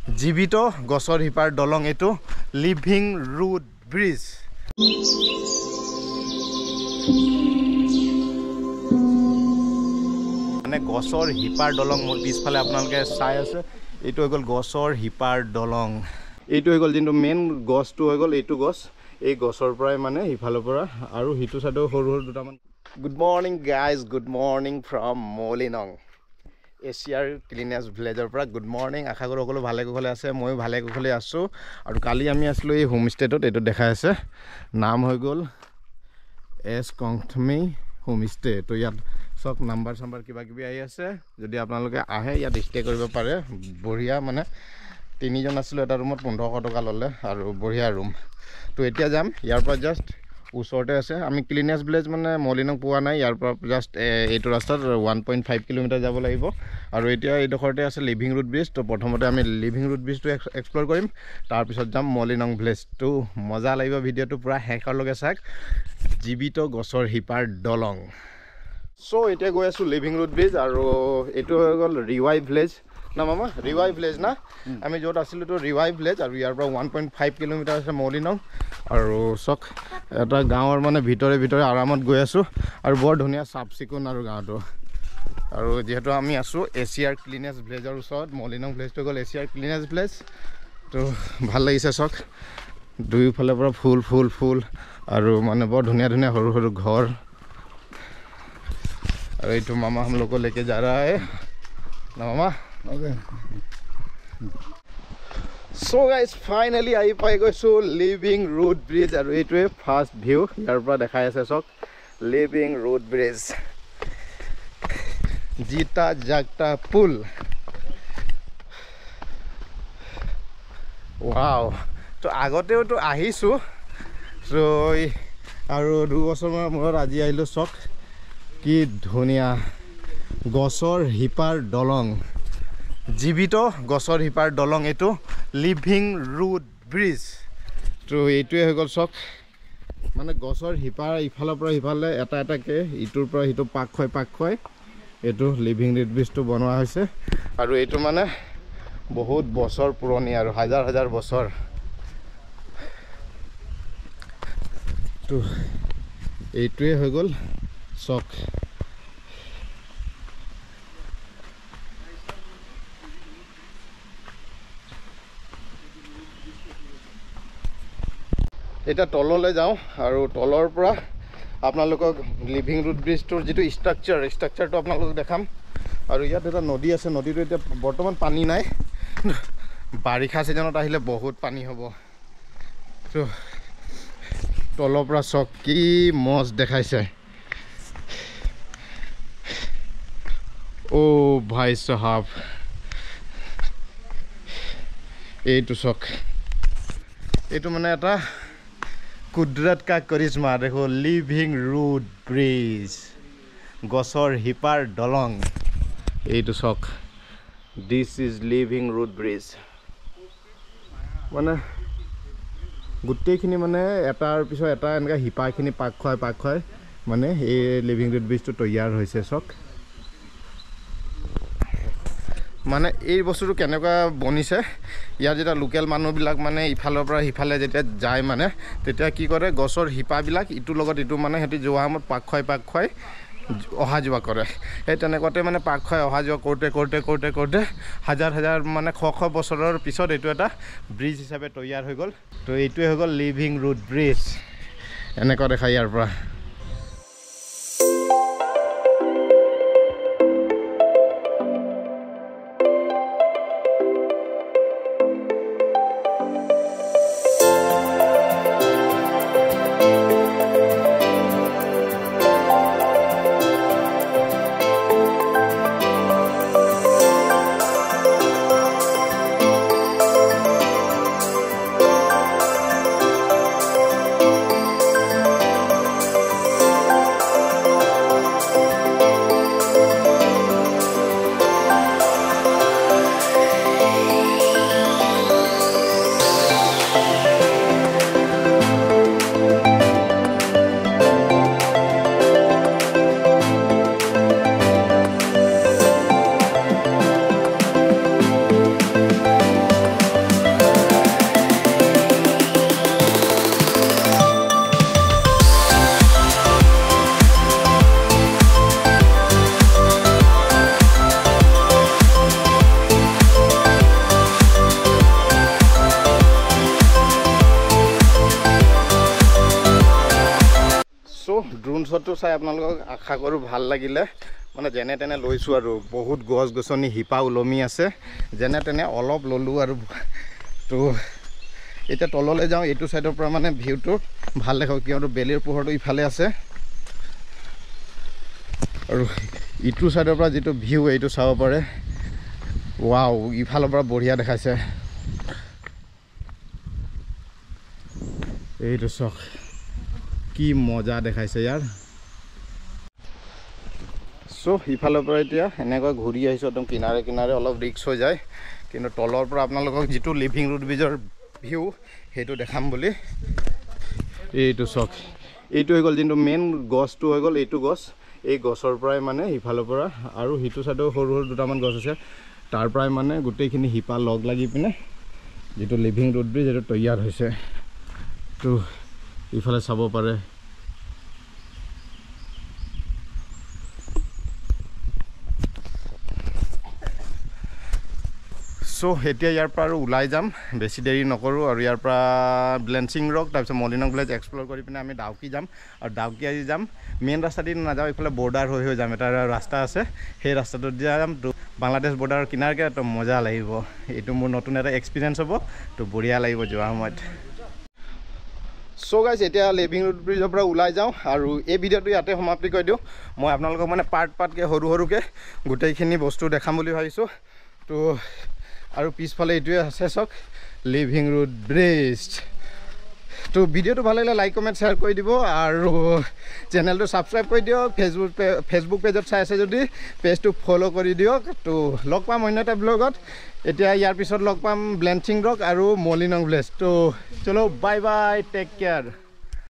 জীৱিত গছৰ শিপাৰ দলং এইটো লিভিং ৰুট ব্ৰিজ মানে গছৰ শিপাৰ দলং মোৰ পিছফালে আপোনালোকে চাই আছে এইটো হৈ গ'ল গছৰ শিপাৰ দলং এইটো হৈ গ'ল যোনটো মেইন গছটো হৈ গ'ল এইটো গছ এই গছৰ পৰাই মানে ইফালৰ পৰা আৰু হিটো সাইডৰ সৰু সৰু দুটামান good morning guys good morning from Mawlynnong এছিয়াৰ ক্লিনেছ ভিলেজৰ পৰা গুড মৰ্নিং আশা কৰোঁ সকলো ভালে কুশলে আছে ময়ো ভালে কুশলে আছোঁ আৰু কালি আমি আছিলোঁ এই হোমষ্টেটোত এইটো দেখাই আছে নাম হৈ গ'ল এছ কংথমি হোমষ্টে তো ইয়াত চক নাম্বাৰ চাম্বাৰ কিবা কিবি আহি আছে যদি আপোনালোকে আহে ইয়াত ষ্টে কৰিব পাৰে বঢ়িয়া মানে তিনিজন আছিলোঁ এটা ৰুমত 1500 টকা ল'লে আৰু বঢ়িয়া ৰুম তো এতিয়া যাম ইয়াৰ পৰা জাষ্ট ওচৰতে আছে আমি ক্লিনেছ ভিলেজ মানে মলিনং পোৱা নাই ইয়াৰ পৰা জাষ্ট এইটো ৰাস্তাত 1.5 কিলোমিটাৰ যাব লাগিব আৰু এতিয়া এইডোখৰতে আছে লিভিং ৰুট ব্ৰিজ তো প্ৰথমতে আমি লিভিং ৰুট ব্ৰিজটো এক্সপ্ল'ৰ কৰিম তাৰপিছত যাম মলিনং ভিলেজটো মজা লাগিব ভিডিঅ'টো পূৰা শেষৰলৈকে চাওক জীৱিত গছৰ শিপাৰ দলং চ' এতিয়া গৈ আছোঁ লিভিং ৰুট ব্ৰিজ আৰু এইটো হৈ গ'ল ৰিৱাই ভিলেজ না মামা ৰিৱাই ভিলেজ না আমি য'ত আছিলোঁ তো ৰিৱাই ভিলেজ আৰু ইয়াৰ পৰা 1.5 কিলোমিটাৰ আছে মলিনং আৰু চক এটা গাঁৱৰ মানে ভিতৰে ভিতৰে আৰামত গৈ আছোঁ আৰু বৰ ধুনীয়া চাফ চিকুণ আৰু গাঁৱটো আৰু যিহেতু আমি আছোঁ এছিয়াৰ ক্লিনেছ ভিলেজৰ ওচৰত মলিনং ভিলেজটো গ'ল এছিয়াৰ ক্লিনেছ ভিলেজ তো ভাল লাগিছে চক দুয়োফালৰ পৰা ফুল ফুল ফুল আৰু মানে বৰ ধুনীয়া ধুনীয়া সৰু সৰু ঘৰ আৰু এইটো মামা हम लोग को लेके जा रहा है ना मामा Okay. So guys finally I পাই গৈছোঁ লিভিং ৰুট ব্ৰিজ আৰু এইটোৱে ফাৰ্ষ্ট ভিউ ইয়াৰ পৰা দেখাই আছে চক লিভিং ৰুট ব্ৰিজ জিতা জাগতা পুল ৱাও তো আগতেওতো আহিছোঁ চ' আৰু 2 বছৰমানৰ মূৰত আজি আহিলোঁ চক কি ধুনীয়া গছৰ শিপাৰ দলং জীৱিত গছৰ শিপাৰ দলং এইটো লিভিং ৰুট ব্ৰিজ তো এইটোৱে হৈ গ'ল চক মানে গছৰ শিপাৰ ইফালৰ পৰা সিফালে এটা এটাকৈ ইটোৰ পৰা সিটো পাক খুৱাই এইটো লিভিং ৰুট ব্ৰিজটো বনোৱা হৈছে আৰু এইটো মানে বহুত বছৰ পুৰণি আৰু হাজাৰ হাজাৰ বছৰ তো এইটোৱে হৈ গ'ল চক এটা তললৈ যাওঁ আৰু তলৰ পৰা আপোনালোকক লিভিং ৰুট ব্ৰিজটোৰ যিটো ষ্ট্ৰাকচাৰটো আপোনালোকক দেখাম আৰু ইয়াত এটা নদী আছে নদীটো এতিয়া বৰ্তমান পানী নাই বাৰিষা ছিজনত আহিলে বহুত পানী হ'ব তো তলৰ পৰা চক কি মজ দেখাইছে ও ভাই সাহাব এইটো চক এইটো মানে এটা কুদৰত কা কৰিশ্মা দেখো লিভিং ৰুট ব্ৰিজ গছৰ শিপাৰ দলং এইটো চক this is living root bridge মানে গোটেইখিনি মানে এটাৰ পিছত এটা এনেকৈ শিপাখিনি পাক খুৱাই মানে এই লিভিং ৰুট ব্ৰিজটো তৈয়াৰ হৈছে চক মানে এই বস্তুটো কেনেকুৱা বনিছে ইয়াৰ যেতিয়া লোকেল মানুহবিলাক মানে ইফালৰ পৰা সিফালে যেতিয়া যায় মানে তেতিয়া কি কৰে গছৰ শিপাবিলাক ইটোৰ লগত ইটো মানে সিহঁতি যোৱা সময়ত পাক খুৱাই অহা যোৱা কৰে সেই তেনেকুৱাতে মানে পাক খুৱাই অহা যোৱা কৰোঁতে হাজাৰ হাজাৰ মানে শ বছৰৰ পিছত এইটো এটা ব্ৰিজ হিচাপে তৈয়াৰ হৈ গ'ল তো এইটোৱে হৈ গ'ল লিভিং ৰুট ব্ৰিজ এনেকুৱা দেখা ইয়াৰ পৰা ভিডিঅ'টো চাই আপোনালোকক আশা কৰোঁ ভাল লাগিলে মানে যেনে তেনে লৈছোঁ আৰু বহুত গছ গছনি শিপা ওলমি আছে যেনে তেনে অলপ ল'লোঁ আৰু তো এতিয়া তললৈ যাওঁ এইটো চাইডৰ পৰা মানে ভিউটো ভাল দেখাব কিয়নো বেলিৰ পোহৰটো ইফালে আছে আৰু ইটো চাইডৰ পৰা যিটো ভিউ এইটো চাব পাৰে ৱাও ইফালৰ পৰা বঢ়িয়া দেখাইছে এইটো চাওক কি মজা দেখাইছে ইয়াৰ সো ইফালৰ পৰা এতিয়া এনেকৈ ঘূৰি আহিছোঁ একদম কিনাৰে কিনাৰে অলপ ৰিক্স হৈ যায় কিন্তু তলৰ পৰা আপোনালোকক যিটো লিভিং ৰুট ব্ৰিজৰ ভিউ সেইটো দেখাম বুলি এইটো চাওক এইটো হৈ গ'ল যোনটো মেইন গছটো হৈ গ'ল এইটো গছ এই গছৰ পৰাই মানে ইফালৰ পৰা আৰু সিটো চাইডেও সৰু সৰু দুটামান গছ আছে তাৰ পৰাই মানে গোটেইখিনি শিপা লগ লাগি পিনে যিটো লিভিং ৰুট ব্ৰিজ এইটো তৈয়াৰ হৈছে তো ইফালে চাব পাৰে সো এতিয়া ইয়াৰ পৰা আৰু ওলাই যাম বেছি দেৰি নকৰোঁ আৰু ইয়াৰ পৰা ব্লেঞ্চিং ৰক তাৰপিছত মলিনং ভিলেজ এক্সপ্ল'ৰ কৰি পিনে আমি ডাউকি যাম আৰু ডাউকি আজি যাম মেইন ৰাস্তা দি নাযাওঁ এইফালে বৰ্ডাৰ হৈ যাম এটা ৰাস্তা আছে সেই ৰাস্তাটোত যাম তো বাংলাদেশ বৰ্ডাৰৰ কিনাৰকৈ তো মজা লাগিব এইটো মোৰ নতুন এটা এক্সপিৰিয়েঞ্চ হ'ব তো বঢ়িয়া লাগিব যোৱা সময়ত সো গাইজ এতিয়া লিভিং ৰুট ব্ৰিজৰ পৰা ওলাই যাওঁ আৰু এই ভিডিঅ'টো ইয়াতে সমাপ্তি কৰি দিওঁ মই আপোনালোকক মানে পাৰ্টকৈ সৰু সৰুকৈ গোটেইখিনি বস্তু দেখাম বুলি ভাবিছোঁ তো আৰু পিছফালে এইটোৱে আছে চাওক লিভিং ৰুট ব্ৰিজ তো ভিডিঅ'টো ভাল লাগিলে লাইক কমেণ্ট শ্বেয়াৰ কৰি দিব আৰু চেনেলটো ছাবস্ক্ৰাইব কৰি দিয়ক ফেচবুক পেজত চাই আছে যদি পেজটো ফ'ল' কৰি দিয়ক তো লগ পাম অন্য এটা ব্লগত এতিয়া ইয়াৰ পিছত লগ পাম ব্লেঞ্চিং ৰক আৰু মলিনং ভিলেজ তো চলো বাই বাই টেক কেয়াৰ